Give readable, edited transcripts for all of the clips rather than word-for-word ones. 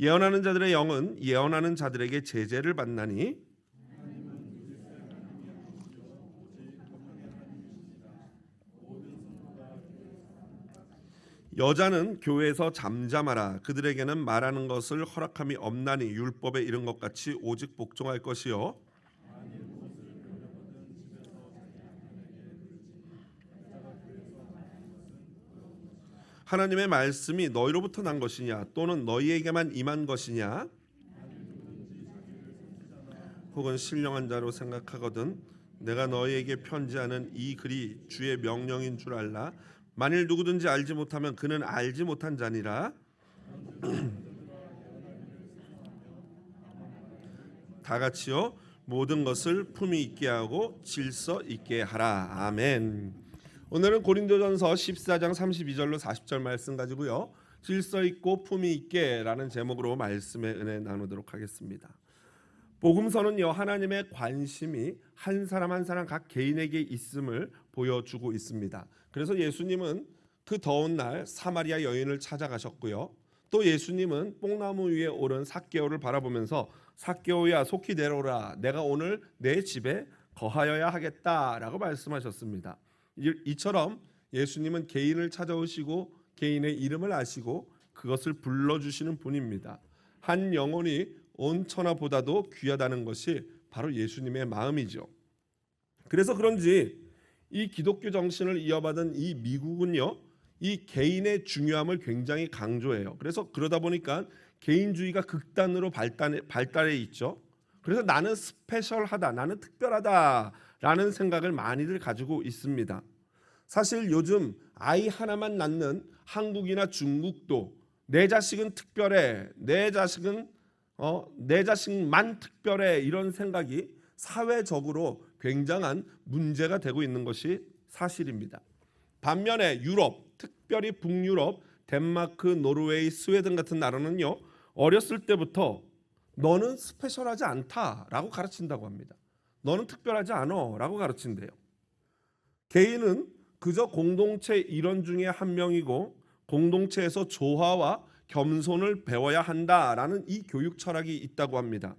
예언하는 자들의 영은 예언하는 자들에게 제재를 받나니 여자는 교회에서 잠잠하라. 그들에게는 말하는 것을 허락함이 없나니 율법에 이른 것 같이 오직 복종할 것이요. 하나님의 말씀이 너희로부터 난 것이냐 또는 너희에게만 임한 것이냐 혹은 신령한 자로 생각하거든 내가 너희에게 편지하는 이 글이 주의 명령인 줄 알라. 만일 누구든지 알지 못하면 그는 알지 못한 자니라. 다 같이요. 모든 것을 품위 있게 하고 질서 있게 하라. 아멘. 오늘은 고린도전서 14장 32절로 40절 말씀 가지고요. 질서 있고 품위 있게라는 제목으로 말씀의 은혜 나누도록 하겠습니다. 복음서는요, 하나님의 관심이 한 사람 한 사람 각 개인에게 있음을 보여주고 있습니다. 그래서 예수님은 그 더운 날 사마리아 여인을 찾아가셨고요. 또 예수님은 뽕나무 위에 오른 삭개오를 바라보면서 삭개오야 속히 내려오라. 내가 오늘 내 집에 거하여야 하겠다라고 말씀하셨습니다. 이처럼 예수님은 개인을 찾아오시고 개인의 이름을 아시고 그것을 불러주시는 분입니다. 한 영혼이 온 천하보다도 귀하다는 것이 바로 예수님의 마음이죠. 그래서 그런지 이 기독교 정신을 이어받은 이 미국은요, 이 개인의 중요함을 굉장히 강조해요. 그래서 그러다 보니까 개인주의가 극단으로 발달해 있죠. 그래서 나는 스페셜하다, 나는 특별하다라는 생각을 많이들 가지고 있습니다. 사실 요즘 아이 하나만 낳는 한국이나 중국도 내 자식은 특별해, 내 자식만 특별해 이런 생각이 사회적으로 굉장한 문제가 되고 있는 것이 사실입니다. 반면에 유럽, 특별히 북유럽, 덴마크, 노르웨이, 스웨덴 같은 나라는요, 어렸을 때부터 너는 스페셜하지 않다라고 가르친다고 합니다. 너는 특별하지 않아라고 가르친대요. 개인은 그저 공동체 일원 중에 한 명이고 공동체에서 조화와 겸손을 배워야 한다라는 이 교육 철학이 있다고 합니다.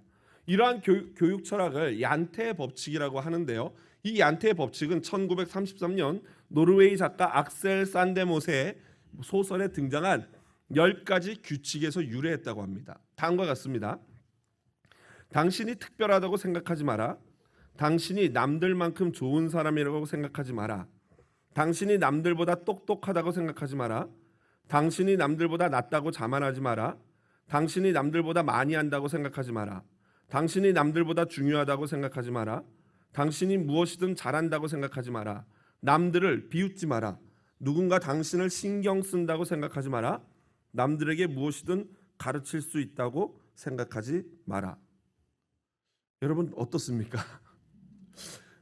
이러한 교육 철학을 얀테의 법칙이라고 하는데요. 이 얀테의 법칙은 1933년 노르웨이 작가 악셀 산데모세의 소설에 등장한 10가지 규칙에서 유래했다고 합니다. 다음과 같습니다. 당신이 특별하다고 생각하지 마라. 당신이 남들만큼 좋은 사람이라고 생각하지 마라. 당신이 남들보다 똑똑하다고 생각하지 마라. 당신이 남들보다 낫다고 자만하지 마라. 당신이 남들보다 많이 한다고 생각하지 마라. 당신이 남들보다 중요하다고 생각하지 마라. 당신이 무엇이든 잘한다고 생각하지 마라. 남들을 비웃지 마라. 누군가 당신을 신경 쓴다고 생각하지 마라. 남들에게 무엇이든 가르칠 수 있다고 생각하지 마라. 여러분 어떻습니까?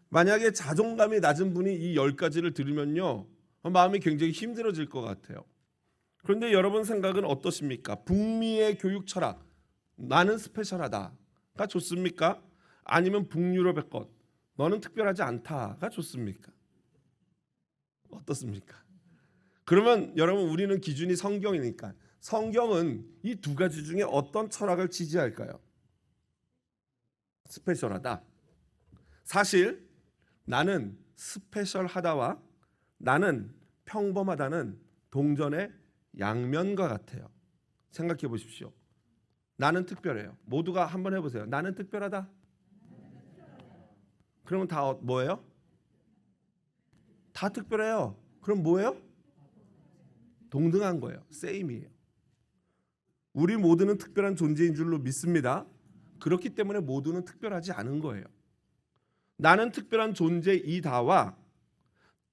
만약에 자존감이 낮은 분이 이 10가지를 들으면요, 마음이 굉장히 힘들어질 것 같아요. 그런데 여러분 생각은 어떠십니까? 북미의 교육 철학, 나는 스페셜하다가 좋습니까? 아니면 북유럽의 것, 너는 특별하지 않다가 좋습니까? 어떻습니까? 그러면 여러분 우리는 기준이 성경이니까 성경은 이 두 가지 중에 어떤 철학을 지지할까요? 스페셜하다. 사실 나는 스페셜하다와 나는 평범하다는 동전의 양면과 같아요. 생각해 보십시오. 나는 특별해요. 모두가 한번 해보세요. 나는 특별하다. 그러면 다 뭐예요? 다 특별해요. 그럼 뭐예요? 동등한 거예요. 세임이에요. 우리 모두는 특별한 존재인 줄로 믿습니다. 그렇기 때문에 모두는 특별하지 않은 거예요. 나는 특별한 존재이다와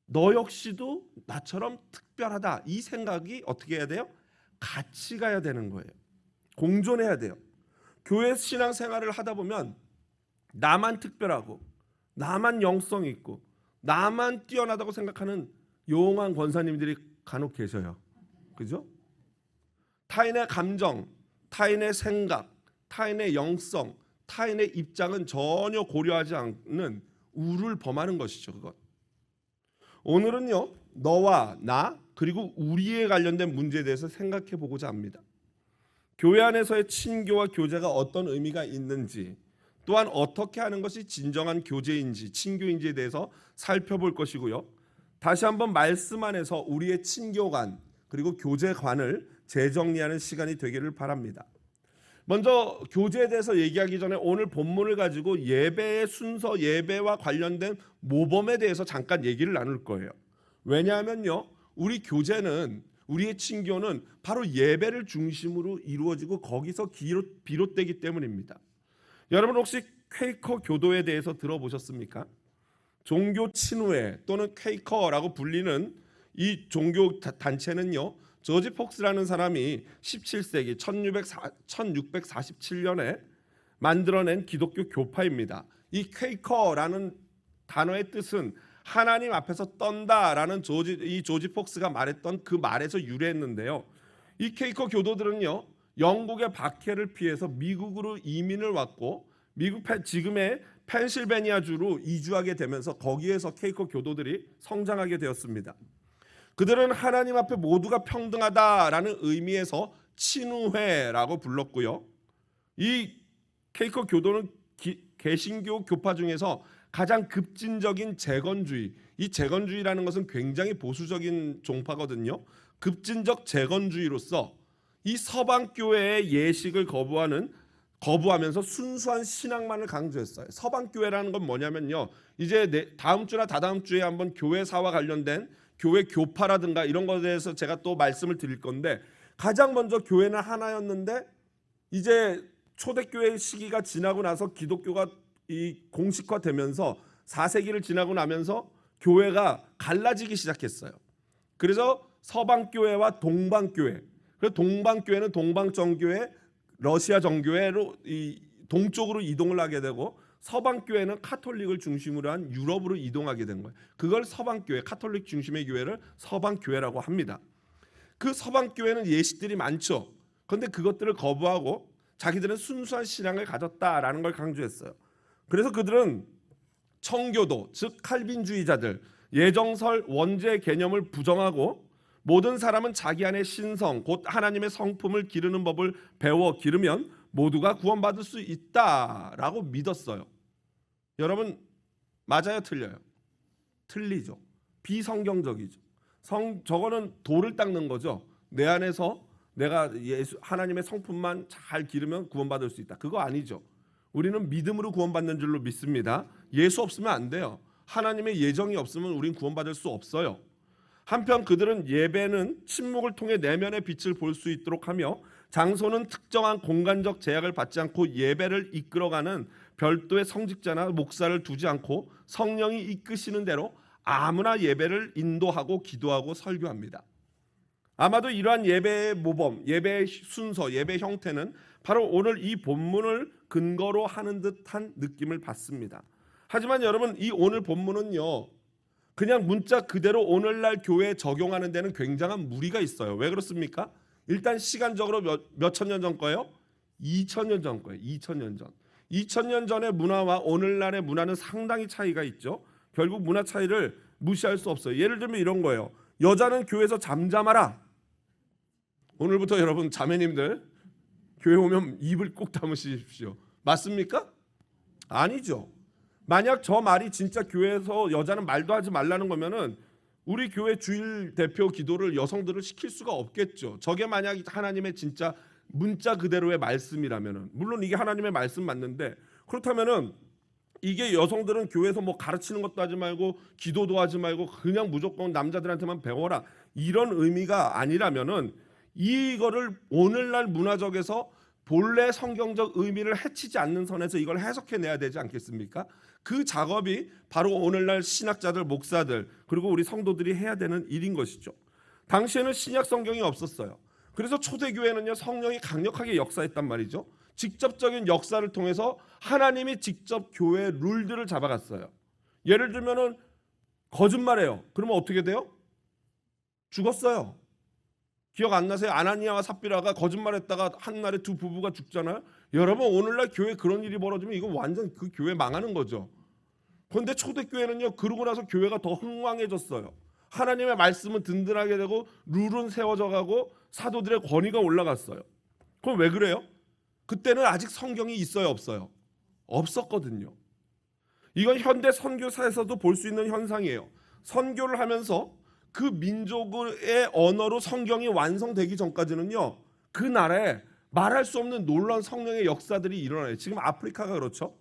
너 역시도 나처럼 특별하다 이 생각이 어떻게 해야 돼요? 같이 가야 되는 거예요. 공존해야 돼요. 교회 신앙생활을 하다 보면 나만 특별하고 나만 영성이 있고 나만 뛰어나다고 생각하는 용한 권사님들이 간혹 계셔요. 그죠? 타인의 감정, 타인의 생각, 타인의 영성, 타인의 입장은 전혀 고려하지 않는 우를 범하는 것이죠. 그것. 오늘은요, 너와 나 그리고 우리에 관련된 문제에 대해서 생각해 보고자 합니다. 교회 안에서의 친교와 교제가 어떤 의미가 있는지, 또한 어떻게 하는 것이 진정한 교제인지 친교인지에 대해서 살펴볼 것이고요. 다시 한번 말씀 안에서 우리의 친교관 그리고 교제관을 재정리하는 시간이 되기를 바랍니다. 먼저 교제에 대해서 얘기하기 전에 오늘 본문을 가지고 예배의 순서, 예배와 관련된 모범에 대해서 잠깐 얘기를 나눌 거예요. 왜냐하면요, 우리 교제는, 우리의 친교는 바로 예배를 중심으로 이루어지고 거기서 비롯되기 때문입니다. 여러분 혹시 퀘이커 교도에 대해서 들어보셨습니까? 종교 친후회 또는 퀘이커라고 불리는 이 종교 단체는요, 저지 폭스라는 사람이 17세기 1647년에 만들어낸 기독교 교파입니다. 이 퀘이커라는 단어의 뜻은 하나님 앞에서 떤다라는 조지 폭스가 말했던 그 말에서 유래했는데요. 이 퀘이커 교도들은요, 영국의 박해를 피해서 미국으로 이민을 왔고 미국 지금의 펜실베니아주로 이주하게 되면서 거기에서 퀘이커 교도들이 성장하게 되었습니다. 그들은 하나님 앞에 모두가 평등하다라는 의미에서 친우회라고 불렀고요. 이 퀘이커 교도는 개신교 교파 중에서 가장 급진적인 재건주의, 이 재건주의라는 것은 굉장히 보수적인 종파거든요. 급진적 재건주의로서 이 서방 교회의 예식을 거부하면서 순수한 신앙만을 강조했어요. 서방 교회라는 건 뭐냐면요, 이제 다음 주나 다다음 주에 한번 교회사와 관련된 교회 교파라든가 이런 것에 대해서 제가 또 말씀을 드릴 건데, 가장 먼저 교회는 하나였는데 이제 초대교회 시기가 지나고 나서 기독교가 이 공식화되면서 4세기를 지나고 나면서 교회가 갈라지기 시작했어요. 그래서 서방교회와 동방교회, 그래서 동방교회는 동방정교회, 러시아 정교회로 이 동쪽으로 이동을 하게 되고, 서방교회는 카톨릭을 중심으로 한 유럽으로 이동하게 된 거예요. 그걸 서방교회, 카톨릭 중심의 교회를 서방교회라고 합니다. 그 서방교회는 예식들이 많죠. 그런데 그것들을 거부하고 자기들은 순수한 신앙을 가졌다라는 걸 강조했어요. 그래서 그들은 청교도, 즉 칼빈주의자들, 예정설 원죄 개념을 부정하고 모든 사람은 자기 안에 신성, 곧 하나님의 성품을 기르는 법을 배워 기르면 모두가 구원받을 수 있다라고 믿었어요. 여러분, 맞아요, 틀려요? 틀리죠. 비성경적이죠. 저거는 돌을 닦는 거죠. 내 안에서 내가 하나님의 성품만 잘 기르면 구원받을 수 있다. 그거 아니죠. 우리는 믿음으로 구원받는 줄로 믿습니다. 예수 없으면 안 돼요. 하나님의 예정이 없으면 우린 구원받을 수 없어요. 한편 그들은 예배는 침묵을 통해 내면의 빛을 볼 수 있도록 하며, 장소는 특정한 공간적 제약을 받지 않고 예배를 이끌어가는 별도의 성직자나 목사를 두지 않고 성령이 이끄시는 대로 아무나 예배를 인도하고 기도하고 설교합니다. 아마도 이러한 예배의 모범, 예배의 순서, 예배 형태는 바로 오늘 이 본문을 근거로 하는 듯한 느낌을 받습니다. 하지만 여러분, 이 오늘 본문은요, 그냥 문자 그대로 오늘날 교회에 적용하는 데는 굉장한 무리가 있어요. 왜 그렇습니까? 일단 시간적으로 몇천 년 전 거예요? 2000년 전 거예요. 2000년 전. 2000년 전의 문화와 오늘날의 문화는 상당히 차이가 있죠. 결국 문화 차이를 무시할 수 없어요. 예를 들면 이런 거예요. 여자는 교회에서 잠잠하라. 오늘부터 여러분 자매님들 교회 오면 입을 꼭 다무십시오. 맞습니까? 아니죠. 만약 저 말이 진짜 교회에서 여자는 말도 하지 말라는 거면은 우리 교회 주일 대표 기도를 여성들을 시킬 수가 없겠죠. 저게 만약 하나님의 진짜 문자 그대로의 말씀이라면은, 물론 이게 하나님의 말씀 맞는데, 그렇다면은 이게 여성들은 교회에서 뭐 가르치는 것도 하지 말고 기도도 하지 말고 그냥 무조건 남자들한테만 배워라, 이런 의미가 아니라면은 이거를 오늘날 문화적에서 본래 성경적 의미를 해치지 않는 선에서 이걸 해석해내야 되지 않겠습니까? 그 작업이 바로 오늘날 신학자들, 목사들, 그리고 우리 성도들이 해야 되는 일인 것이죠. 당시에는 신약 성경이 없었어요. 그래서 초대교회는요, 성령이 강력하게 역사했단 말이죠. 직접적인 역사를 통해서 하나님이 직접 교회의 룰들을 잡아갔어요. 예를 들면은 거짓말해요. 그러면 어떻게 돼요? 죽었어요. 기억 안 나세요? 아나니아와 삽비라가 거짓말했다가 한 날에 두 부부가 죽잖아요. 여러분, 오늘날 교회 그런 일이 벌어지면 이거 완전 그 교회 망하는 거죠. 그런데 초대교회는요, 그러고 나서 교회가 더 흥왕해졌어요. 하나님의 말씀은 든든하게 되고 룰은 세워져 가고 사도들의 권위가 올라갔어요. 그럼 왜 그래요? 그때는 아직 성경이 있어요, 없어요? 없었거든요. 이건 현대 선교사에서도 볼 수 있는 현상이에요. 선교를 하면서 그 민족의 언어로 성경이 완성되기 전까지는요, 그 나라에 말할 수 없는 놀라운 성령의 역사들이 일어나요. 지금 아프리카가 그렇죠.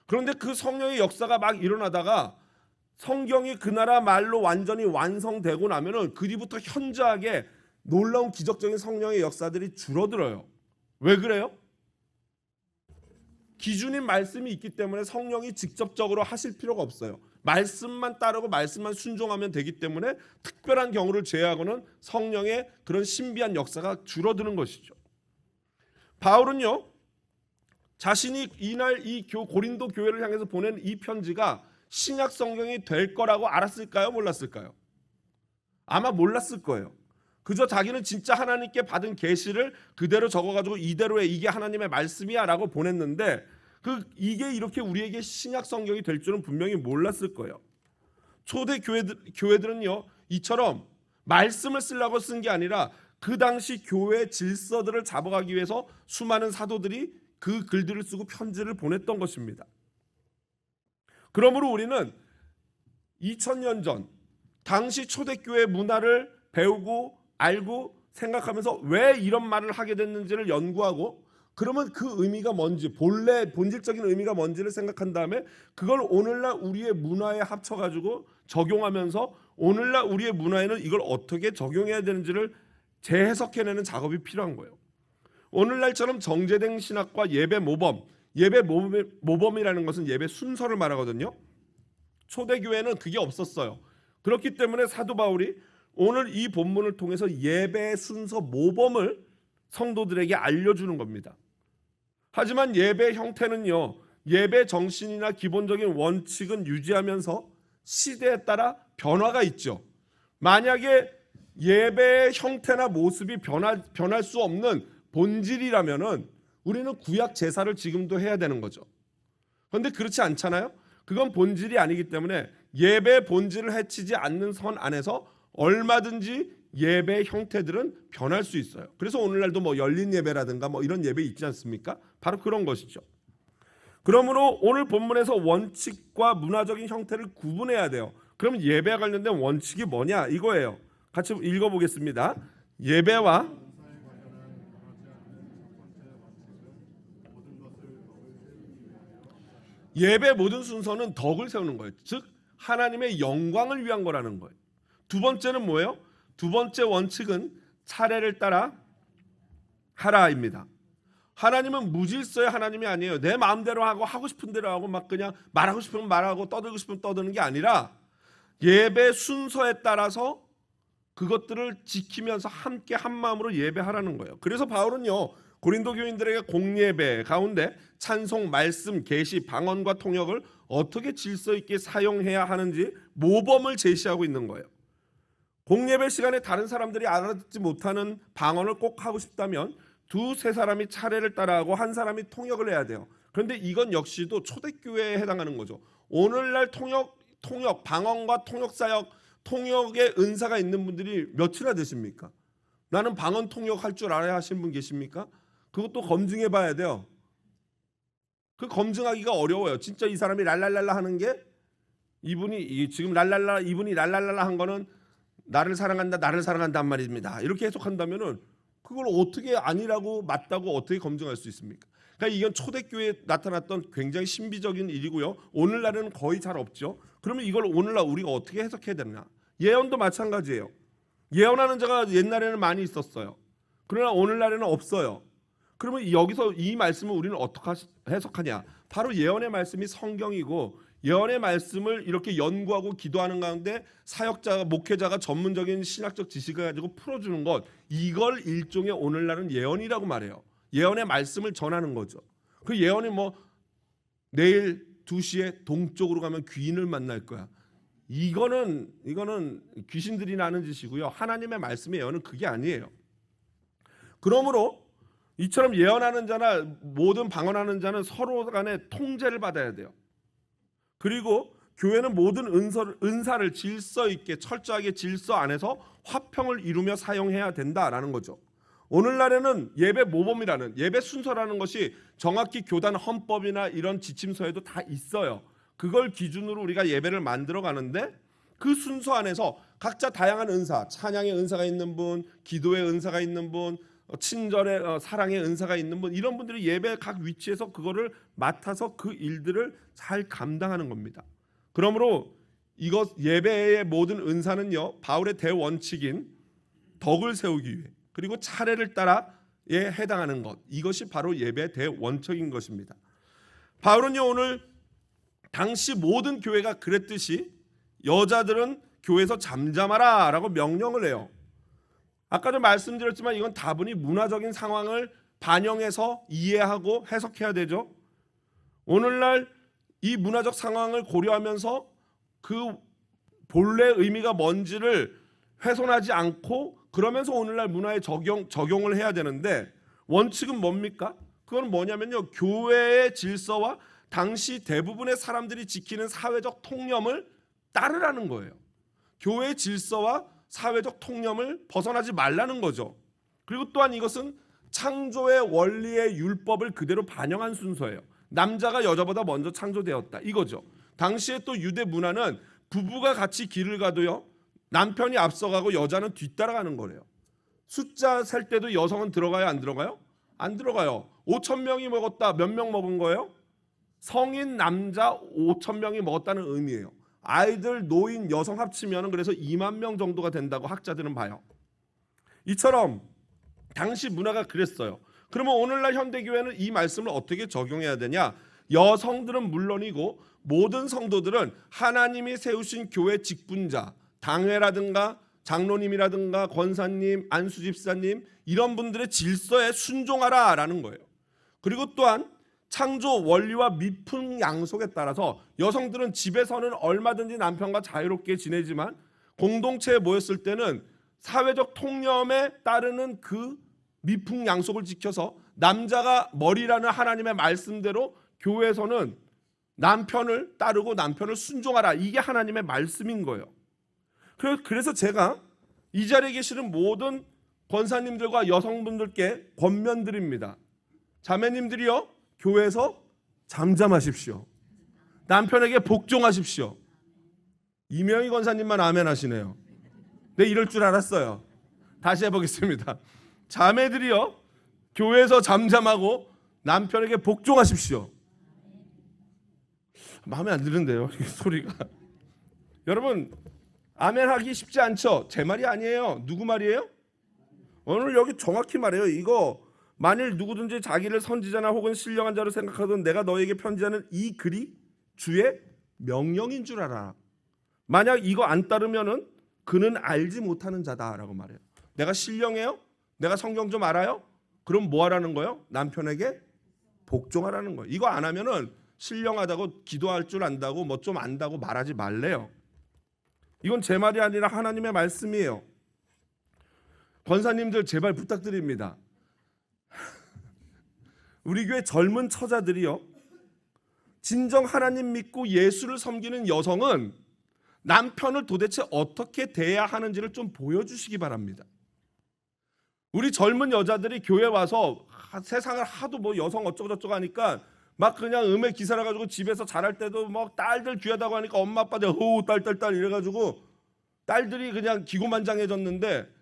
그런데 그 성령의 역사가 막 일어나다가 성경이 그 나라 말로 완전히 완성되고 나면은 그 뒤부터 현저하게 놀라운 기적적인 성령의 역사들이 줄어들어요. 왜 그래요? 기준인 말씀이 있기 때문에 성령이 직접적으로 하실 필요가 없어요. 말씀만 따르고 말씀만 순종하면 되기 때문에 특별한 경우를 제외하고는 성령의 그런 신비한 역사가 줄어드는 것이죠. 바울은요, 자신이 이날 이 고린도 교회를 향해서 보낸 이 편지가 신약 성경이 될 거라고 알았을까요? 몰랐을까요? 아마 몰랐을 거예요. 그저 자기는 진짜 하나님께 받은 계시를 그대로 적어가지고 이대로의 이게 하나님의 말씀이야 라고 보냈는데 이게 이렇게 우리에게 신약 성경이 될 줄은 분명히 몰랐을 거예요. 초대 교회들은요, 이처럼 말씀을 쓰려고 쓴 게 아니라 그 당시 교회 질서들을 잡아가기 위해서 수많은 사도들이 그 글들을 쓰고 편지를 보냈던 것입니다. 그러므로 우리는 2000년 전 당시 초대교회 문화를 배우고 알고 생각하면서 왜 이런 말을 하게 됐는지를 연구하고, 그러면 그 의미가 뭔지, 본질적인 의미가 뭔지를 생각한 다음에 그걸 오늘날 우리의 문화에 합쳐가지고 적용하면서 오늘날 우리의 문화에는 이걸 어떻게 적용해야 되는지를 재해석해내는 작업이 필요한 거예요. 오늘날처럼 정제된 신학과 예배 모범이라는 것은 예배 순서를 말하거든요. 초대교회는 그게 없었어요. 그렇기 때문에 사도 바울이 오늘 이 본문을 통해서 예배의 순서 모범을 성도들에게 알려주는 겁니다. 하지만 예배 형태는요, 예배 정신이나 기본적인 원칙은 유지하면서 시대에 따라 변화가 있죠. 만약에 예배의 형태나 모습이 변할 수 없는 본질이라면은 우리는 구약 제사를 지금도 해야 되는 거죠. 그런데 그렇지 않잖아요. 그건 본질이 아니기 때문에 예배 본질을 해치지 않는 선 안에서 얼마든지 예배 형태들은 변할 수 있어요. 그래서 오늘날도 뭐 열린 예배라든가 뭐 이런 예배 있지 않습니까? 바로 그런 것이죠. 그러므로 오늘 본문에서 원칙과 문화적인 형태를 구분해야 돼요. 그럼 예배와 관련된 원칙이 뭐냐 이거예요. 같이 읽어보겠습니다. 예배 모든 순서는 덕을 세우는 거예요. 즉 하나님의 영광을 위한 거라는 거예요. 두 번째는 뭐예요? 두 번째 원칙은 차례를 따라 하라입니다. 하나님은 무질서의 하나님이 아니에요. 내 마음대로 하고 싶은 대로 하고 막 그냥 말하고 싶으면 말하고 떠들고 싶으면 떠드는 게 아니라 예배 순서에 따라서 그것들을 지키면서 함께 한 마음으로 예배하라는 거예요. 그래서 바울은요, 고린도 교인들에게 공예배 가운데 찬송, 말씀, 계시, 방언과 통역을 어떻게 질서 있게 사용해야 하는지 모범을 제시하고 있는 거예요. 공예배 시간에 다른 사람들이 알아듣지 못하는 방언을 꼭 하고 싶다면 두세 사람이 차례를 따라하고 한 사람이 통역을 해야 돼요. 그런데 이건 역시도 초대교회에 해당하는 거죠. 오늘날 통역, 방언과 통역사역, 통역의 은사가 있는 분들이 몇이나 되십니까? 나는 방언 통역할 줄 알아야 하시는 분 계십니까? 그것도 검증해 봐야 돼요. 그 검증하기가 어려워요. 진짜 이 사람이 랄랄랄라 하는 게 이분이 지금 이분이 랄랄랄라 한 거는 나를 사랑한다는 말입니다. 이렇게 해석한다면은 그걸 어떻게 아니라고 맞다고 어떻게 검증할 수 있습니까? 그러니까 이건 초대교회에 나타났던 굉장히 신비적인 일이고요. 오늘날에는 거의 잘 없죠. 그러면 이걸 오늘날 우리가 어떻게 해석해야 되느냐? 예언도 마찬가지예요. 예언하는 자가 옛날에는 많이 있었어요. 그러나 오늘날에는 없어요. 그러면 여기서 이 말씀을 우리는 어떻게 해석하냐? 바로 예언의 말씀이 성경이고 예언의 말씀을 이렇게 연구하고 기도하는 가운데 사역자가 목회자가 전문적인 신학적 지식을 가지고 풀어주는 것, 이걸 일종의 오늘날은 예언이라고 말해요. 예언의 말씀을 전하는 거죠. 그 예언이 뭐 내일 2시에 동쪽으로 가면 귀인을 만날 거야. 이거는 귀신들이 나는 짓이고요. 하나님의 말씀의 예언은 그게 아니에요. 그러므로 이처럼 예언하는 자나 모든 방언하는 자는 서로 간에 통제를 받아야 돼요. 그리고 교회는 모든 은사를 질서 있게 철저하게 질서 안에서 화평을 이루며 사용해야 된다라는 거죠. 오늘날에는 예배 모범이라는 예배 순서라는 것이 정확히 교단 헌법이나 이런 지침서에도 다 있어요. 그걸 기준으로 우리가 예배를 만들어 가는데 그 순서 안에서 각자 다양한 은사, 찬양의 은사가 있는 분, 기도의 은사가 있는 분, 친절의 사랑의 은사가 있는 분, 이런 분들이 예배 각 위치에서 그거를 맡아서 그 일들을 잘 감당하는 겁니다. 그러므로 이것 예배의 모든 은사는요, 바울의 대원칙인 덕을 세우기 위해 그리고 차례를 따라에 해당하는 것, 이것이 바로 예배의 대원칙인 것입니다. 바울은요, 오늘 당시 모든 교회가 그랬듯이 여자들은 교회에서 잠잠하라 라고 명령을 해요. 아까도 말씀드렸지만 이건 다분히 문화적인 상황을 반영해서 이해하고 해석해야 되죠. 오늘날 이 문화적 상황을 고려하면서 그 본래 의미가 뭔지를 훼손하지 않고 그러면서 오늘날 문화에 적용을 해야 되는데 원칙은 뭡니까? 그건 뭐냐면요, 교회의 질서와 당시 대부분의 사람들이 지키는 사회적 통념을 따르라는 거예요. 교회의 질서와 사회적 통념을 벗어나지 말라는 거죠. 그리고 또한 이것은 창조의 원리의 율법을 그대로 반영한 순서예요. 남자가 여자보다 먼저 창조되었다, 이거죠. 당시에 또 유대 문화는 부부가 같이 길을 가도요, 남편이 앞서가고 여자는 뒤따라가는 거래요. 숫자 셀 때도 여성은 들어가요, 안 들어가요? 안 들어가요. 5,000명이 먹었다. 몇 명 먹은 거예요? 성인 남자 5,000명이 먹었다는 의미예요. 아이들, 노인, 여성 합치면 그래서 2만 명 정도가 된다고 학자들은 봐요. 이처럼 당시 문화가 그랬어요. 그러면 오늘날 현대교회는 이 말씀을 어떻게 적용해야 되냐? 여성들은 물론이고 모든 성도들은 하나님이 세우신 교회 직분자, 당회라든가 장로님이라든가 권사님, 안수집사님, 이런 분들의 질서에 순종하라라는 거예요. 그리고 또한 창조 원리와 미풍양속에 따라서 여성들은 집에서는 얼마든지 남편과 자유롭게 지내지만 공동체에 모였을 때는 사회적 통념에 따르는 그 미풍양속을 지켜서 남자가 머리라는 하나님의 말씀대로 교회에서는 남편을 따르고 남편을 순종하라, 이게 하나님의 말씀인 거예요. 그래서 제가 이 자리에 계시는 모든 권사님들과 여성분들께 권면드립니다. 자매님들이요, 교회에서 잠잠하십시오. 남편에게 복종하십시오. 이명희 권사님만 아멘 하시네요. 네, 이럴 줄 알았어요. 다시 해보겠습니다. 자매들이요, 교회에서 잠잠하고 남편에게 복종하십시오. 마음에 안 드는데요, 소리가. 여러분, 아멘 하기 쉽지 않죠? 제 말이 아니에요. 누구 말이에요? 오늘 여기 정확히 말해요. 이거 만일 누구든지 자기를 선지자나 혹은 신령한 자로 생각하던 내가 너에게 편지하는 이 글이 주의 명령인 줄 알아. 만약 이거 안 따르면은 그는 알지 못하는 자다라고 말해요. 내가 신령해요? 내가 성경 좀 알아요? 그럼 뭐 하라는 거예요? 남편에게 복종하라는 거예요. 이거 안 하면은 신령하다고 기도할 줄 안다고 뭐 좀 안다고 말하지 말래요. 이건 제 말이 아니라 하나님의 말씀이에요. 권사님들 제발 부탁드립니다. 우리 교회 젊은 처자들이요, 진정 하나님 믿고 예수를 섬기는 여성은 남편을 도대체 어떻게 대해야 하는지를 좀 보여주시기 바랍니다. 우리 젊은 여자들이 교회 와서 세상을 하도 뭐 여성 어쩌고저쩌고 하니까 막 그냥 음악 기사라 가지고 집에서 잘할 때도 막 딸들 귀하다고 하니까 엄마 아빠들 딸 이래가지고 딸들이 그냥 기고만장해졌는데,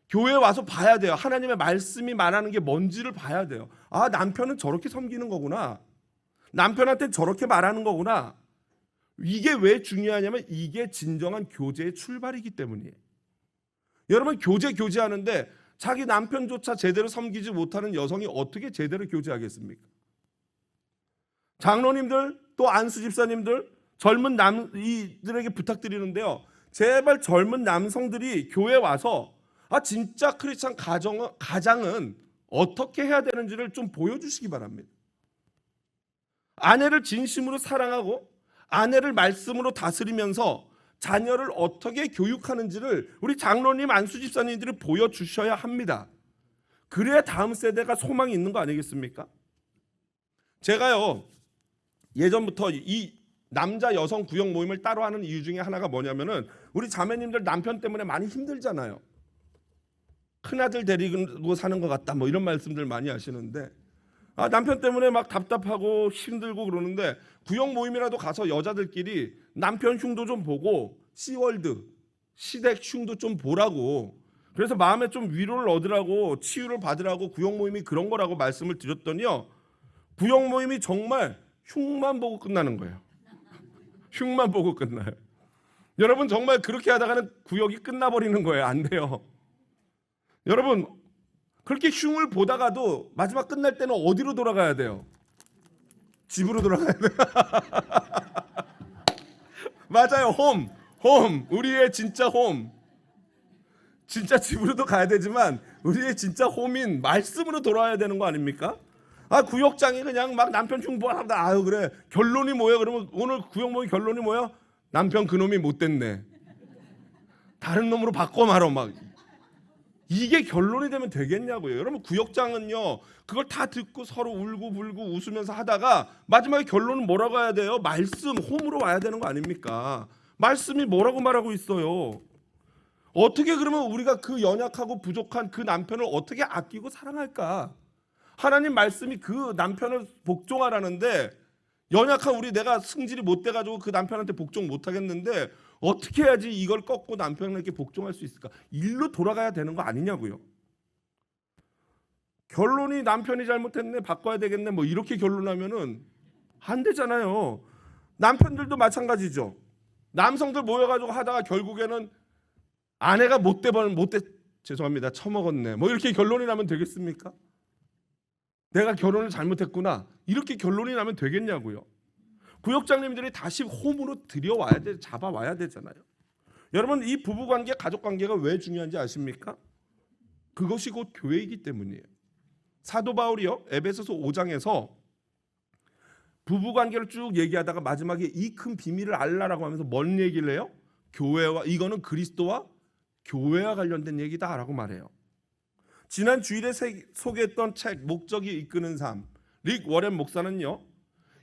교회 와서 봐야 돼요. 하나님의 말씀이 말하는 게 뭔지를 봐야 돼요. 아, 남편은 저렇게 섬기는 거구나. 남편한테 저렇게 말하는 거구나. 이게 왜 중요하냐면 이게 진정한 교제의 출발이기 때문이에요. 여러분, 교제하는데 자기 남편조차 제대로 섬기지 못하는 여성이 어떻게 제대로 교제하겠습니까? 장로님들, 또 안수 집사님들, 젊은 이들에게 부탁드리는데요, 제발 젊은 남성들이 교회 와서 진짜 크리스찬 가장은 어떻게 해야 되는지를 좀 보여주시기 바랍니다. 아내를 진심으로 사랑하고 아내를 말씀으로 다스리면서 자녀를 어떻게 교육하는지를 우리 장로님, 안수 집사님들이 보여주셔야 합니다. 그래야 다음 세대가 소망이 있는 거 아니겠습니까? 제가요, 예전부터 이 남자 여성 구역 모임을 따로 하는 이유 중에 하나가 뭐냐면은 우리 자매님들 남편 때문에 많이 힘들잖아요. 큰아들 데리고 사는 것 같다 뭐 이런 말씀들 많이 하시는데, 남편 때문에 막 답답하고 힘들고 그러는데 구역 모임이라도 가서 여자들끼리 남편 흉도 좀 보고 씨월드 시댁 흉도 좀 보라고, 그래서 마음에 좀 위로를 얻으라고 치유를 받으라고 구역 모임이 그런 거라고 말씀을 드렸더니요, 구역 모임이 정말 흉만 보고 끝나는 거예요. 흉만 보고 끝나요. 여러분 정말 그렇게 하다가는 구역이 끝나버리는 거예요. 안 돼요. 여러분 그렇게 흉을 보다가도 마지막 끝날 때는 어디로 돌아가야 돼요? 집으로 돌아가야 돼요. 맞아요. 홈. 우리의 진짜 홈. 진짜 집으로도 가야 되지만 우리의 진짜 홈인 말씀으로 돌아와야 되는 거 아닙니까? 구역장이 그냥 막 남편 흉보하다. 아유 그래. 결론이 뭐예요? 그러면 오늘 구역 모임 결론이 뭐예요? 남편 그놈이 못됐네. 다른 놈으로 바꿔 말어 막. 이게 결론이 되면 되겠냐고요. 여러분 구역장은요, 그걸 다 듣고 서로 울고 불고 웃으면서 하다가 마지막에 결론은 뭐라고 해야 돼요? 말씀, 홈으로 와야 되는 거 아닙니까? 말씀이 뭐라고 말하고 있어요? 어떻게 그러면 우리가 그 연약하고 부족한 그 남편을 어떻게 아끼고 사랑할까? 하나님 말씀이 그 남편을 복종하라는데, 연약한 내가 승질이 못 돼가지고 그 남편한테 복종 못 하겠는데 어떻게 해야지 이걸 꺾고 남편에게 복종할 수 있을까? 일로 돌아가야 되는 거 아니냐고요. 결론이 남편이 잘못했네, 바꿔야 되겠네, 뭐 이렇게 결론하면은 안 되잖아요. 남편들도 마찬가지죠. 남성들 모여가지고 하다가 결국에는 아내가 죄송합니다, 처먹었네, 뭐 이렇게 결론이 나면 되겠습니까? 내가 결혼을 잘못했구나, 이렇게 결론이 나면 되겠냐고요. 구역장님들이 다시 홈으로 잡아와야 되잖아요. 여러분 이 부부관계, 가족관계가 왜 중요한지 아십니까? 그것이 곧 교회이기 때문이에요. 사도 바울이요, 에베소서 5장에서 부부관계를 쭉 얘기하다가 마지막에 이 큰 비밀을 알라라고 하면서 뭔 얘기를 해요? 이거는 그리스도와 교회와 관련된 얘기다라고 말해요. 지난 주일에 소개했던 책 목적이 이끄는 삶, 릭 워렌 목사는요,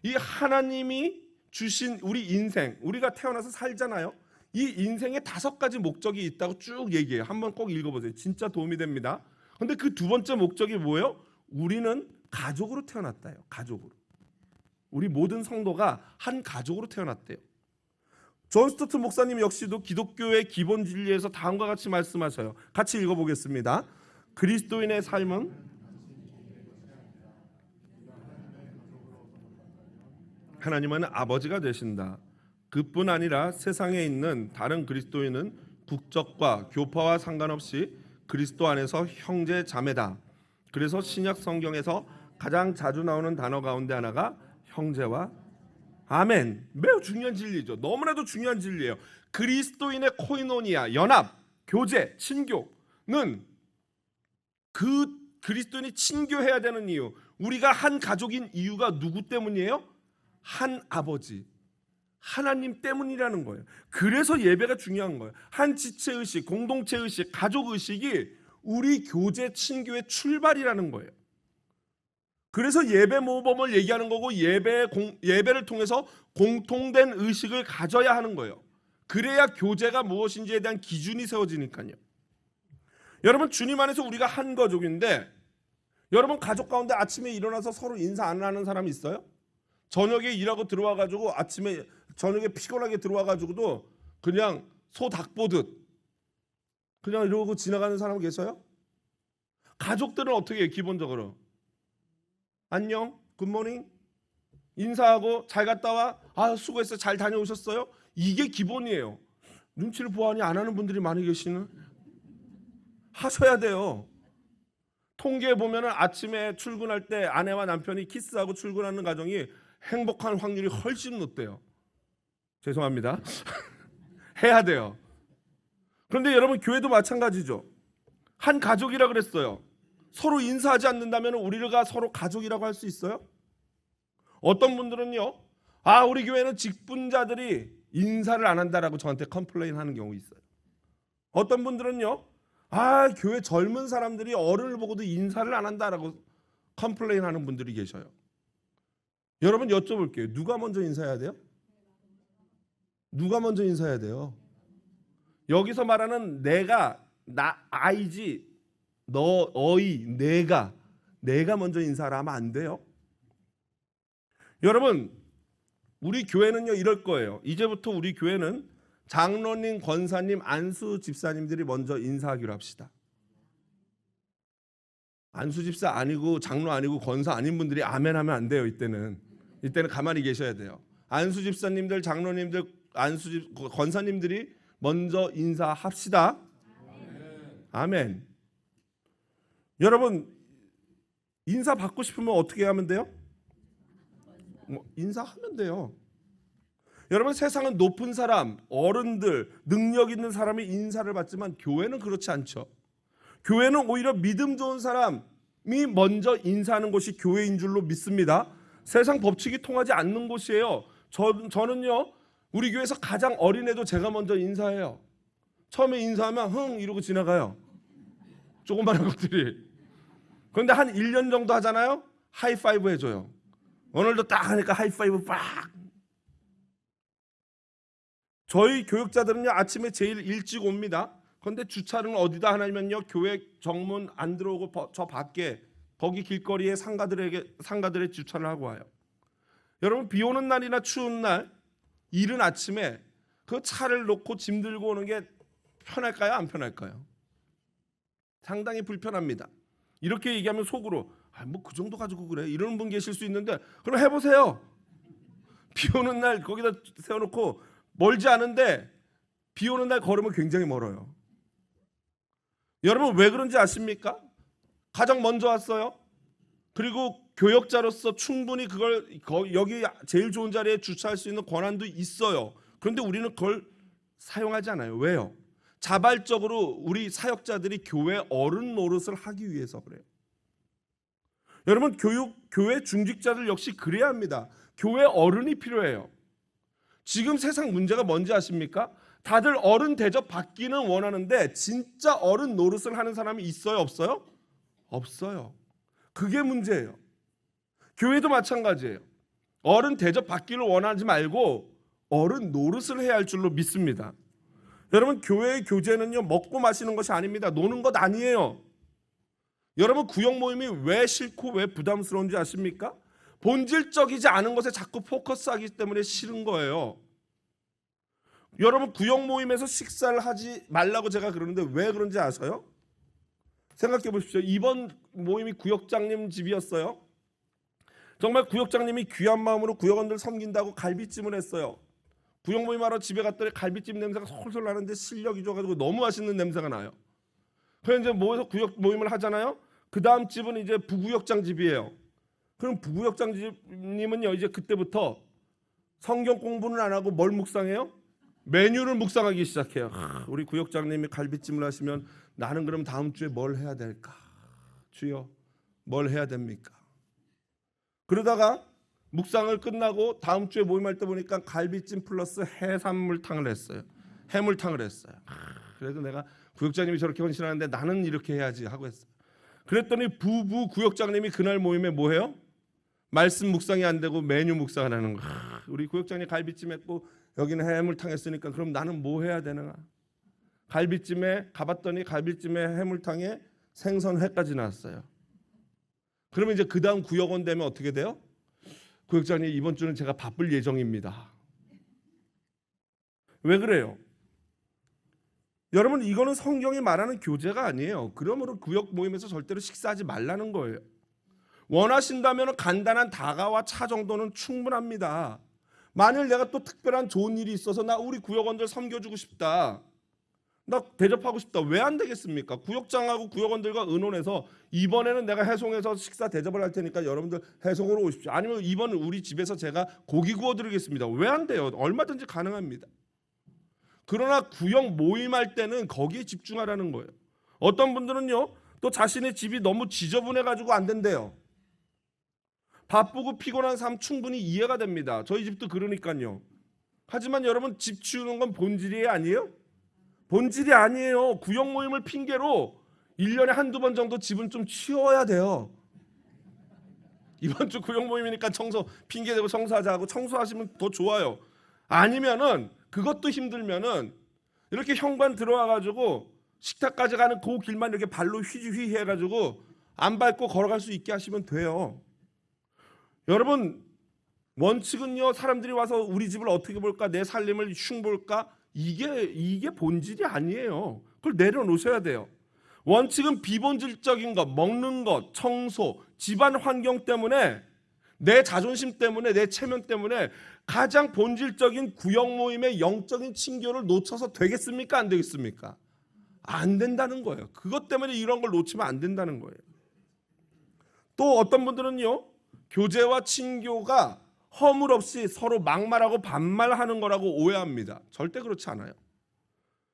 이 하나님이 주신 우리 인생, 우리가 태어나서 살잖아요. 이 인생에 5가지 목적이 있다고 쭉 얘기해요. 한번 꼭 읽어보세요. 진짜 도움이 됩니다. 근데 그 두 번째 목적이 뭐예요? 우리는 가족으로 태어났다요. 가족으로. 우리 모든 성도가 한 가족으로 태어났대요. 존 스토트 목사님 역시도 기독교의 기본 진리에서 다음과 같이 말씀하셔요. 같이 읽어보겠습니다. 그리스도인의 삶은 하나님은 아버지가 되신다. 그뿐 아니라 세상에 있는 다른 그리스도인은 국적과 교파와 상관없이 그리스도 안에서 형제 자매다. 그래서 신약 성경에서 가장 자주 나오는 단어 가운데 하나가 형제와 아멘. 매우 중요한 진리죠. 너무나도 중요한 진리예요. 그리스도인의 코이노니아, 연합, 교제, 친교는 그 그리스도인이 친교해야 되는 이유, 우리가 한 가족인 이유가 누구 때문이에요? 한 아버지, 하나님 때문이라는 거예요. 그래서 예배가 중요한 거예요. 한 지체의식, 공동체의식, 가족의식이 우리 교제 친교의 출발이라는 거예요. 그래서 예배 모범을 얘기하는 거고, 예배를 통해서 공통된 의식을 가져야 하는 거예요. 그래야 교제가 무엇인지에 대한 기준이 세워지니까요. 여러분 주님 안에서 우리가 한 가족인데, 여러분 가족 가운데 아침에 일어나서 서로 인사 안 하는 사람이 있어요? 저녁에 일하고 들어와가지고 저녁에 피곤하게 들어와가지고도 그냥 소 닭 보듯 그냥 이러고 지나가는 사람 계세요? 가족들은 어떻게 해요? 기본적으로 안녕, 굿모닝, 인사하고 잘 갔다 와, 수고했어, 잘 다녀오셨어요? 이게 기본이에요. 눈치를 보아하니 안 하는 분들이 많이 계시는. 하셔야 돼요. 통계에 보면 아침에 출근할 때 아내와 남편이 키스하고 출근하는 가정이 행복한 확률이 훨씬 높대요. 죄송합니다. 해야 돼요. 그런데 여러분 교회도 마찬가지죠. 한 가족이라 그랬어요. 서로 인사하지 않는다면 우리가 서로 가족이라고 할 수 있어요? 어떤 분들은요, 우리 교회는 직분자들이 인사를 안 한다라고 저한테 컴플레인 하는 경우 있어요. 어떤 분들은요, 교회 젊은 사람들이 어른을 보고도 인사를 안 한다라고 컴플레인 하는 분들이 계셔요. 여러분 여쭤볼게요. 누가 먼저 인사해야 돼요? 누가 먼저 인사해야 돼요? 여기서 말하는 나 아이지, 내가 먼저 인사를 하면 안 돼요. 여러분, 우리 교회는요 이럴 거예요. 이제부터 우리 교회는 장로님, 권사님, 안수 집사님들이 먼저 인사하기로 합시다. 안수 집사 아니고 장로 아니고 권사 아닌 분들이 아멘 하면 안 돼요. 이때는 가만히 계셔야 돼요. 안수 집사님들, 장로님들, 권사님들이 먼저 인사합시다. 아멘. 여러분, 인사 받고 싶으면 어떻게 하면 돼요? 인사하면 돼요. 여러분, 세상은 높은 사람, 어른들, 능력 있는 사람이 인사를 받지만 교회는 그렇지 않죠. 교회는 오히려 믿음 좋은 사람이 먼저 인사하는 곳이 교회인 줄로 믿습니다. 세상 법칙이 통하지 않는 곳이에요. 저는요 우리 교회에서 가장 어린 애도 제가 먼저 인사해요. 처음에 인사하면 흥 이러고 지나가요. 조그마한 것들이. 그런데 한 1년 정도 하잖아요. 하이파이브 해줘요. 오늘도 딱 하니까 하이파이브 빡. 저희 교육자들은요 아침에 제일 일찍 옵니다. 그런데 주차는 어디다 하냐면요 교회 정문 안 들어오고 저 밖에 거기 길거리에 상가들의 주차를 하고 와요. 여러분, 비 오는 날이나 추운 날 이른 아침에 그 차를 놓고 짐 들고 오는 게 편할까요? 안 편할까요? 상당히 불편합니다. 이렇게 얘기하면 속으로 뭐 그 정도 가지고 그래 이러는 분 계실 수 있는데, 그럼 해보세요. 비 오는 날 거기다 세워놓고 멀지 않은데 비 오는 날 걸으면 굉장히 멀어요. 여러분, 왜 그런지 아십니까? 가장 먼저 왔어요. 그리고 교역자로서 충분히 그걸 여기 제일 좋은 자리에 주차할 수 있는 권한도 있어요. 그런데 우리는 그걸 사용하지 않아요. 왜요? 자발적으로 우리 사역자들이 교회 어른 노릇을 하기 위해서 그래요. 여러분, 교회 중직자들 역시 그래야 합니다. 교회 어른이 필요해요. 지금 세상 문제가 뭔지 아십니까? 다들 어른 대접 받기는 원하는데 진짜 어른 노릇을 하는 사람이 있어요? 없어요? 없어요. 그게 문제예요. 교회도 마찬가지예요. 어른 대접 받기를 원하지 말고 어른 노릇을 해야 할 줄로 믿습니다. 여러분, 교회의 교제는요 먹고 마시는 것이 아닙니다. 노는 것 아니에요. 여러분, 구역 모임이 왜 싫고 왜 부담스러운지 아십니까? 본질적이지 않은 것에 자꾸 포커스하기 때문에 싫은 거예요. 여러분, 구역 모임에서 식사를 하지 말라고 제가 그러는데 왜 그런지 아세요? 생각해 보십시오. 이번 모임이 구역장님 집이었어요. 정말 구역장님이 귀한 마음으로 구역원들 섬긴다고 갈비찜을 했어요. 구역 모임하러 집에 갔더니 갈비찜 냄새가 솔솔 나는데 실력이 좋아가지고 너무 맛있는 냄새가 나요. 그래서 이제 모여서 구역 모임을 하잖아요. 그 다음 집은 이제 부구역장 집이에요. 그럼 부구역장 집님은요 이제 그때부터 성경 공부는 안 하고 뭘 묵상해요? 메뉴를 묵상하기 시작해요. 우리 구역장님이 갈비찜을 하시면 나는 그럼 다음 주에 뭘 해야 될까? 주여, 뭘 해야 됩니까? 그러다가 묵상을 끝나고 다음 주에 모임할 때 보니까 갈비찜 플러스 해산물탕을 했어요. 해물탕을 했어요. 그래도 내가 구역장님이 저렇게 헌신하는데 나는 이렇게 해야지 하고 했어요. 그랬더니 부부 구역장님이 그날 모임에 뭐 해요? 말씀 묵상이 안 되고 메뉴 묵상을 하는 거예요. 우리 구역장님 갈비찜 했고 여기는 해물탕 했으니까 그럼 나는 뭐 해야 되나? 갈비찜에 가봤더니 갈비찜에 해물탕에 생선회까지 나왔어요. 그러면 이제 그 다음 구역원 되면 어떻게 돼요? 구역장님, 이번 주는 제가 바쁠 예정입니다. 왜 그래요? 여러분, 이거는 성경이 말하는 교제가 아니에요. 그러므로 구역 모임에서 절대로 식사하지 말라는 거예요. 원하신다면 간단한 다가와 차 정도는 충분합니다. 만일 내가 또 특별한 좋은 일이 있어서 나 우리 구역원들 섬겨주고 싶다, 나 대접하고 싶다, 왜 안 되겠습니까? 구역장하고 구역원들과 의논해서 이번에는 내가 해송해서 식사 대접을 할 테니까 여러분들 해송으로 오십시오. 아니면 이번은 우리 집에서 제가 고기 구워드리겠습니다. 왜 안 돼요? 얼마든지 가능합니다. 그러나 구역 모임할 때는 거기에 집중하라는 거예요. 어떤 분들은요 또 자신의 집이 너무 지저분해가지고 안 된대요. 바쁘고 피곤한 삶 충분히 이해가 됩니다. 저희 집도 그러니까요. 하지만 여러분, 집 치우는 건 본질이 아니에요? 본질이 아니에요. 구역 모임을 핑계로 1년에 한두 번 정도 집은 좀 치워야 돼요. 이번 주 구역 모임이니까 청소 핑계대고 청소하자 하고 청소하시면 더 좋아요. 아니면은 그것도 힘들면은 이렇게 현관 들어와 가지고 식탁까지 가는 그 길만 이렇게 발로 휘휘 해가지고 안 밟고 걸어갈 수 있게 하시면 돼요. 여러분, 원칙은요, 사람들이 와서 우리 집을 어떻게 볼까, 내 살림을 흉 볼까, 이게 본질이 아니에요. 그걸 내려놓으셔야 돼요. 원칙은 비본질적인 것, 먹는 것, 청소, 집안 환경 때문에, 내 자존심 때문에, 내 체면 때문에 가장 본질적인 구역 모임의 영적인 친교를 놓쳐서 되겠습니까? 안 되겠습니까? 안 된다는 거예요. 그것 때문에 이런 걸 놓치면 안 된다는 거예요. 또 어떤 분들은요, 교제와 친교가 허물없이 서로 막말하고 반말하는 거라고 오해합니다. 절대 그렇지 않아요.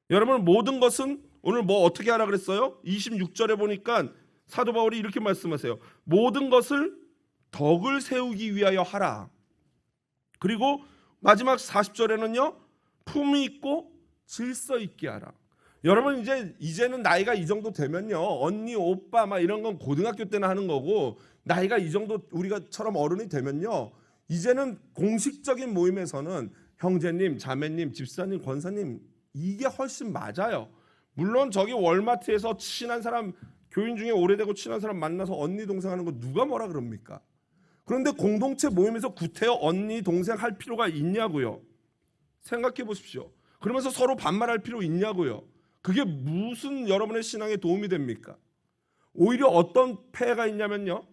여러분, 모든 것은 오늘 뭐 어떻게 하라 그랬어요? 26절에 보니까 사도 바울이 이렇게 말씀하세요. 모든 것을 덕을 세우기 위하여 하라. 그리고 마지막 40절에는요, 품위 있고 질서 있게 하라. 여러분, 이제는 나이가 이 정도 되면요, 언니, 오빠 막 이런 건 고등학교 때나 하는 거고, 나이가 이 정도 우리가처럼 어른이 되면요, 이제는 공식적인 모임에서는 형제님, 자매님, 집사님, 권사님, 이게 훨씬 맞아요. 물론 저기 월마트에서 친한 사람, 교인 중에 오래되고 친한 사람 만나서 언니 동생 하는 거 누가 뭐라 그럽니까? 그런데 공동체 모임에서 구태여 언니 동생 할 필요가 있냐고요. 생각해 보십시오. 그러면서 서로 반말할 필요 있냐고요. 그게 무슨 여러분의 신앙에 도움이 됩니까? 오히려 어떤 폐해가 있냐면요,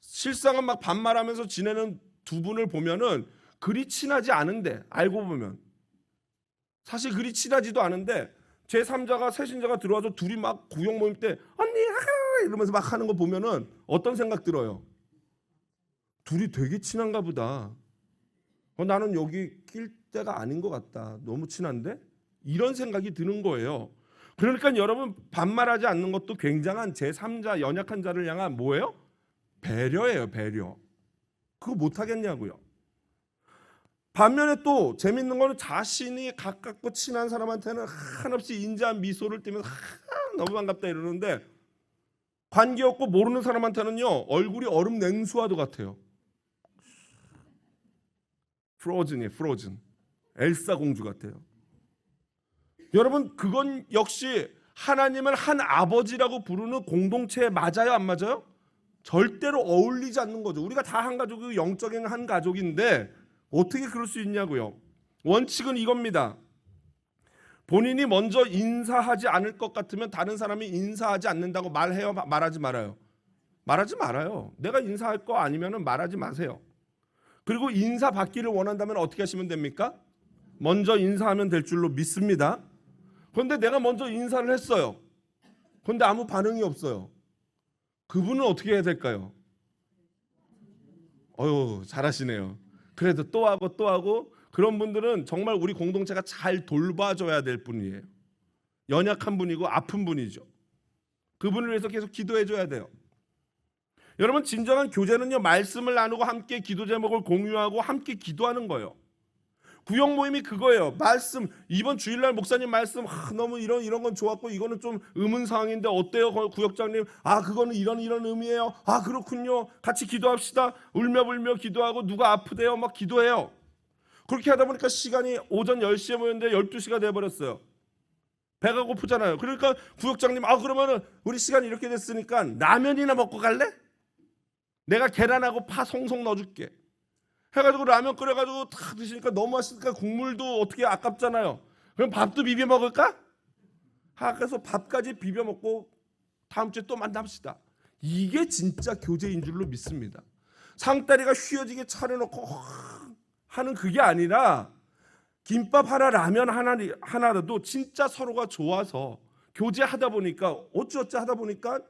실상은 막 반말하면서 지내는 두 분을 보면은 그리 친하지 않은데, 알고 보면 사실 그리 친하지도 않은데 제3자가 새신자가 들어와서 둘이 막 구역 모임 때 언니 하하 이러면서 막 하는 거 보면은 어떤 생각 들어요? 둘이 되게 친한가 보다. 나는 여기 낄 때가 아닌 것 같다. 너무 친한데? 이런 생각이 드는 거예요. 그러니까 여러분, 반말하지 않는 것도 굉장한 제3자, 연약한 자를 향한 뭐예요? 배려예요, 배려. 그거 못하겠냐고요. 반면에 또 재밌는 거는 자신이 가깝고 친한 사람한테는 한없이 인자한 미소를 띠면서 너무 반갑다 이러는데, 관계없고 모르는 사람한테는요, 얼굴이 얼음 냉수와도 같아요. 프로즌이에요, 프로즌. 엘사 공주 같아요. 여러분, 그건 역시 하나님을 한 아버지라고 부르는 공동체에 맞아요, 안 맞아요? 절대로 어울리지 않는 거죠. 우리가 다 한 가족이고 영적인 한 가족인데 어떻게 그럴 수 있냐고요. 원칙은 이겁니다. 본인이 먼저 인사하지 않을 것 같으면 다른 사람이 인사하지 않는다고 말해요, 말하지 말아요? 말하지 말아요. 내가 인사할 거 아니면 말하지 마세요. 그리고 인사 받기를 원한다면 어떻게 하시면 됩니까? 먼저 인사하면 될 줄로 믿습니다. 그런데 내가 먼저 인사를 했어요. 그런데 아무 반응이 없어요. 그분은 어떻게 해야 될까요? 잘하시네요. 그래도 또 하고 또 하고. 그런 분들은 정말 우리 공동체가 잘 돌봐줘야 될 분이에요. 연약한 분이고 아픈 분이죠. 그분을 위해서 계속 기도해줘야 돼요. 여러분, 진정한 교제는요, 말씀을 나누고 함께 기도 제목을 공유하고 함께 기도하는 거예요. 구역 모임이 그거예요. 말씀, 이번 주일날 목사님 말씀 너무 이런 건 좋았고 이거는 좀 의문사항인데 어때요, 구역장님? 그거는 이런 의미예요. 그렇군요. 같이 기도합시다. 울며불며 기도하고 누가 아프대요 막 기도해요. 그렇게 하다 보니까 시간이 오전 10시에 모였는데 12시가 돼버렸어요. 배가 고프잖아요. 그러니까 구역장님, 그러면은 우리 시간이 이렇게 됐으니까 라면이나 먹고 갈래? 내가 계란하고 파 송송 넣어줄게 해가지고 라면 끓여가지고 다 드시니까 너무 맛있으니까 국물도 어떻게 아깝잖아요. 그럼 밥도 비벼 먹을까? 그래서 밥까지 비벼 먹고 다음 주에 또 만납시다. 이게 진짜 교제인 줄로 믿습니다. 상다리가 휘어지게 차려놓고 하는 그게 아니라 김밥 하나 라면 하나라도 진짜 서로가 좋아서 교제하다 보니까 어찌어찌 하다 보니까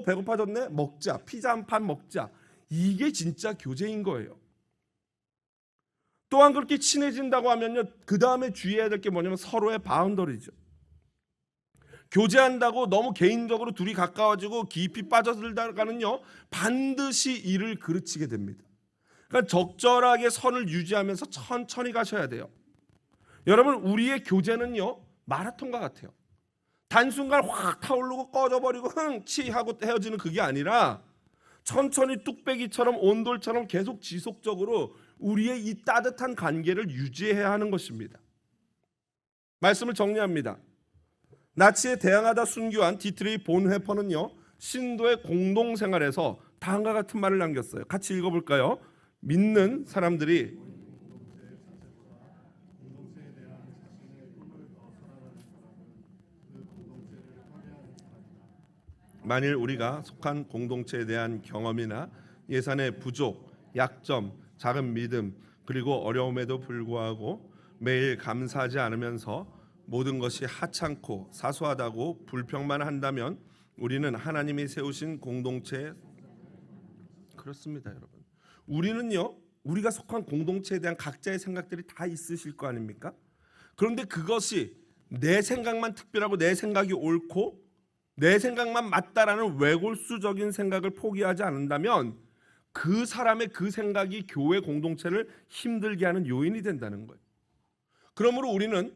배고파졌네, 먹자. 피자 한 판 먹자. 이게 진짜 교제인 거예요. 또한 그렇게 친해진다고 하면요, 그 다음에 주의해야 될 게 뭐냐면 서로의 바운더리죠. 교제한다고 너무 개인적으로 둘이 가까워지고 깊이 빠져들다가는요, 반드시 일을 그르치게 됩니다. 그러니까 적절하게 선을 유지하면서 천천히 가셔야 돼요. 여러분, 우리의 교제는요, 마라톤과 같아요. 단순간 확 타오르고 꺼져버리고 흥치하고 헤어지는 그게 아니라 천천히 뚝배기처럼 온돌처럼 계속 지속적으로 우리의 이 따뜻한 관계를 유지해야 하는 것입니다. 말씀을 정리합니다. 나치에 대항하다 순교한 디트리히 본회퍼는요, 신도의 공동생활에서 다음과 같은 말을 남겼어요. 같이 읽어볼까요? 믿는 사람들이 만일 우리가 속한 공동체에 대한 경험이나 예산의 부족, 약점, 작은 믿음, 그리고 어려움에도 불구하고 매일 감사하지 않으면서 모든 것이 하찮고 사소하다고 불평만 한다면 우리는 하나님이 세우신 공동체에 그렇습니다, 여러분. 우리는요, 우리가 속한 공동체에 대한 각자의 생각들이 다 있으실 거 아닙니까? 그런데 그것이 내 생각만 특별하고 내 생각이 옳고 내 생각만 맞다라는 외골수적인 생각을 포기하지 않는다면 그 사람의 그 생각이 교회 공동체를 힘들게 하는 요인이 된다는 거예요. 그러므로 우리는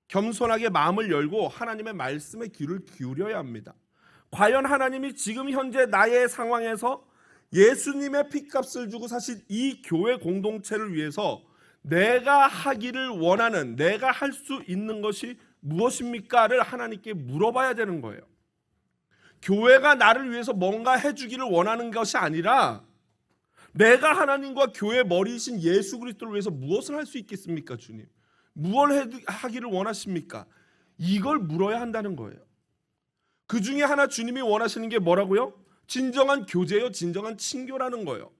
겸손하게 마음을 열고 하나님의 말씀에 귀를 기울여야 합니다. 과연 하나님이 지금 현재 나의 상황에서 예수님의 핏값을 주고 사실 이 교회 공동체를 위해서 내가 하기를 원하는, 내가 할 수 있는 것이 무엇입니까를 하나님께 물어봐야 되는 거예요. 교회가 나를 위해서 뭔가 해주기를 원하는 것이 아니라 내가 하나님과 교회 머리이신 예수 그리스도를 위해서 무엇을 할 수 있겠습니까, 주님? 무엇을 하기를 원하십니까? 이걸 물어야 한다는 거예요. 그 중에 하나 주님이 원하시는 게 뭐라고요? 진정한 교제요, 진정한 친교라는 거예요.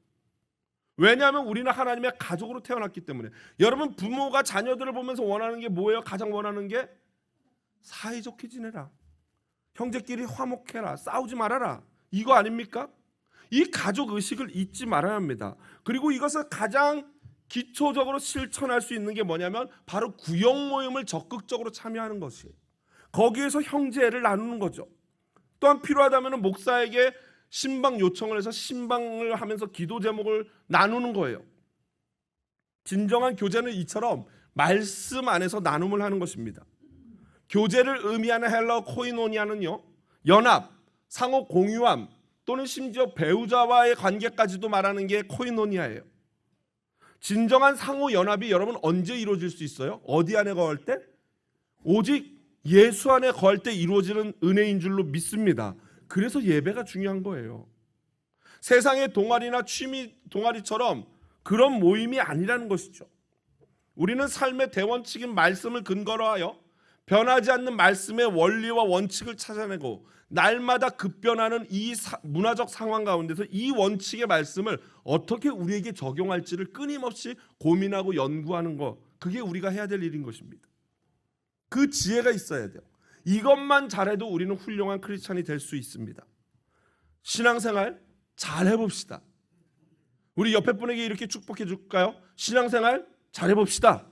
왜냐하면 우리는 하나님의 가족으로 태어났기 때문에. 여러분, 부모가 자녀들을 보면서 원하는 게 뭐예요? 가장 원하는 게 사이좋게 지내라, 형제끼리 화목해라, 싸우지 말아라, 이거 아닙니까? 이 가족 의식을 잊지 말아야 합니다. 그리고 이것을 가장 기초적으로 실천할 수 있는 게 뭐냐면 바로 구역 모임을 적극적으로 참여하는 것이에요. 거기에서 형제를 나누는 거죠. 또한 필요하다면 목사에게 신방 요청을 해서 신방을 하면서 기도 제목을 나누는 거예요. 진정한 교제는 이처럼 말씀 안에서 나눔을 하는 것입니다. 교제를 의미하는 헬라어 코이노니아는요, 연합, 상호 공유함 또는 심지어 배우자와의 관계까지도 말하는 게 코이노니아예요. 진정한 상호 연합이 여러분 언제 이루어질 수 있어요? 어디 안에 거할 때? 오직 예수 안에 거할 때 이루어지는 은혜인 줄로 믿습니다. 그래서 예배가 중요한 거예요. 세상의 동아리나 취미 동아리처럼 그런 모임이 아니라는 것이죠. 우리는 삶의 대원칙인 말씀을 근거로 하여 변하지 않는 말씀의 원리와 원칙을 찾아내고 날마다 급변하는 이 문화적 상황 가운데서 이 원칙의 말씀을 어떻게 우리에게 적용할지를 끊임없이 고민하고 연구하는 것, 그게 우리가 해야 될 일인 것입니다. 그 지혜가 있어야 돼요. 이것만 잘해도 우리는 훌륭한 크리스찬이 될 수 있습니다. 신앙생활 잘 해봅시다. 우리 옆에 분에게 이렇게 축복해 줄까요? 신앙생활 잘 해봅시다.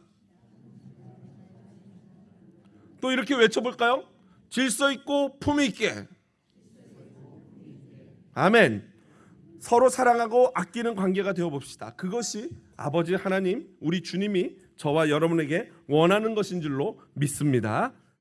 또 이렇게 외쳐볼까요? 질서 있고 품위 있게. 아멘. 서로 사랑하고 아끼는 관계가 되어봅시다. 그것이 아버지 하나님, 우리 주님이 저와 여러분에게 원하는 것인 줄로 믿습니다.